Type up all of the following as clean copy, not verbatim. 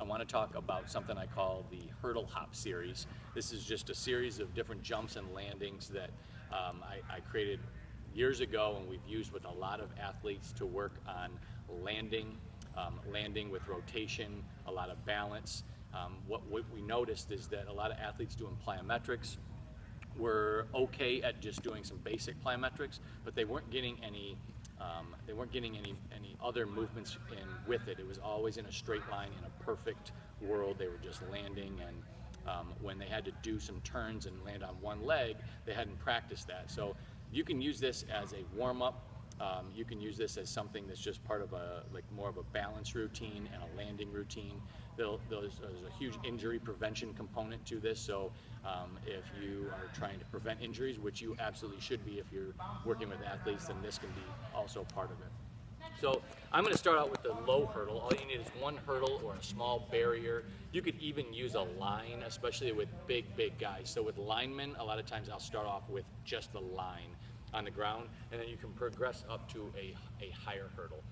want to talk about something I call the hurdle hop series. This is just a series of different jumps and landings that I created years ago, and we've used with a lot of athletes to work on landing, landing with rotation, a lot of balance. What we noticed is that a lot of athletes doing plyometrics were okay at just doing some basic plyometrics, but they weren't getting any other movements in with it. It was always in a straight line in a perfect world. They were just landing, and when they had to do some turns and land on one leg, they hadn't practiced that. So you can use this as a warm-up. You can use this as something that's just part of more of a balance routine and a landing routine. There's a huge injury prevention component to this, so if you are trying to prevent injuries, which you absolutely should be if you're working with athletes, then this can be also part of it. So I'm going to start out with the low hurdle. All you need is one hurdle or a small barrier. You could even use a line, especially with big guys. So with linemen, a lot of times I'll start off with just the line on the ground, and then you can progress up to a higher hurdle.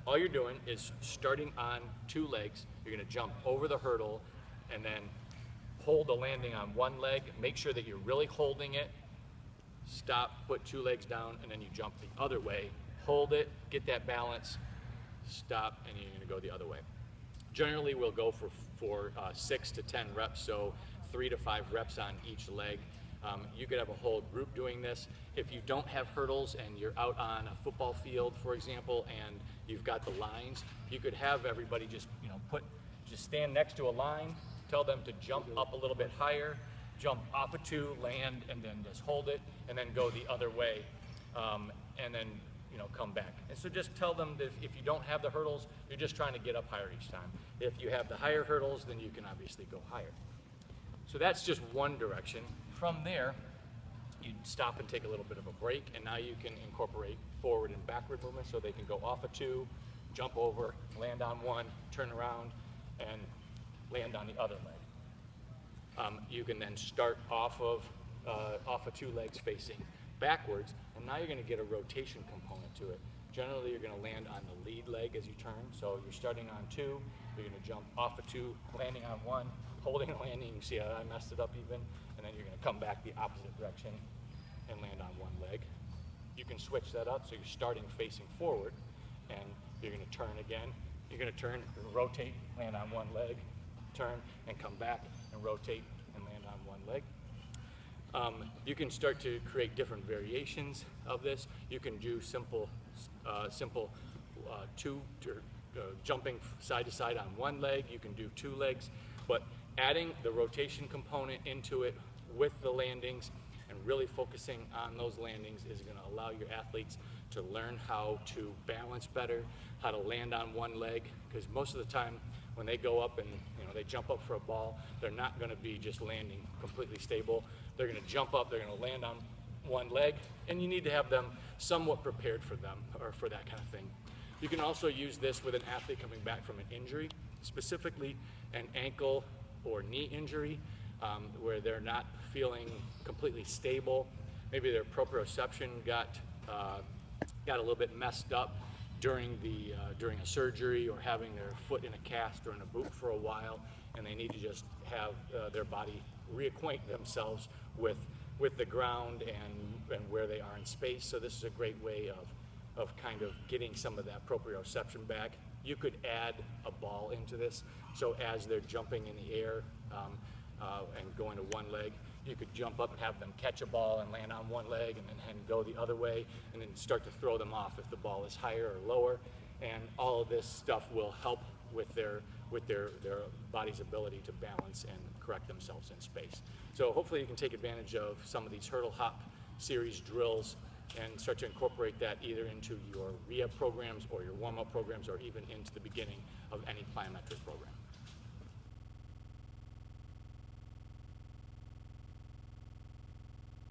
All you're doing is starting on two legs. You're going to jump over the hurdle and then hold the landing on one leg. Make sure that you're really holding it. Stop, put two legs down, and then you jump the other way. Hold it, get that balance, stop, and you're going to go the other way. Generally, we'll go for 6 to 10 reps, so 3 to 5 reps on each leg. You could have a whole group doing this. If you don't have hurdles and you're out on a football field, for example, and you've got the lines, you could have everybody just stand next to a line, tell them to jump up a little bit higher, jump off a two, land, and then just hold it, and then go the other way, and then come back. And so just tell them that if you don't have the hurdles, you're just trying to get up higher each time. If you have the higher hurdles, then you can obviously go higher. So that's just one direction. From there, you stop and take a little bit of a break, and now you can incorporate forward and backward movement, so they can go off a two, jump over, land on one, turn around, and land on the other leg. You can then start off of two legs facing backwards, and now you're going to get a rotation component to it. Generally, you're going to land on the lead leg as you turn, so you're starting on two, you're going to jump off a two, landing on one, holding and landing. You see how I messed it up even, and then you're going to come back the opposite direction and land on one leg. You can switch that up, so you're starting facing forward, and you're going to turn again. You're going to turn, rotate, land on one leg, turn, and come back and rotate and land on one leg. You can start to create different variations of this. You can do simple jumping side to side on one leg. You can do two legs, but adding the rotation component into it with the landings and really focusing on those landings is going to allow your athletes to learn how to balance better, how to land on one leg, because most of the time when they go up and they jump up for a ball, they're not going to be just landing completely stable. They're going to jump up, they're going to land on one leg, and you need to have them somewhat prepared for them, or for that kind of thing. You can also use this with an athlete coming back from an injury, specifically an ankle or knee injury, where they're not feeling completely stable. Maybe their proprioception got a little bit messed up during a surgery, or having their foot in a cast or in a boot for a while, and they need to just have their body reacquaint themselves with the ground and where they are in space. So this is a great way of kind of getting some of that proprioception back. You could add a ball into this, so as they're jumping in the air and going to one leg, you could jump up and have them catch a ball and land on one leg, and then go the other way, and then start to throw them off if the ball is higher or lower. And all of this stuff will help with their body's ability to balance and correct themselves in space. So hopefully you can take advantage of some of these hurdle hop series drills and start to incorporate that either into your rehab programs or your warm-up programs, or even into the beginning of any plyometric program.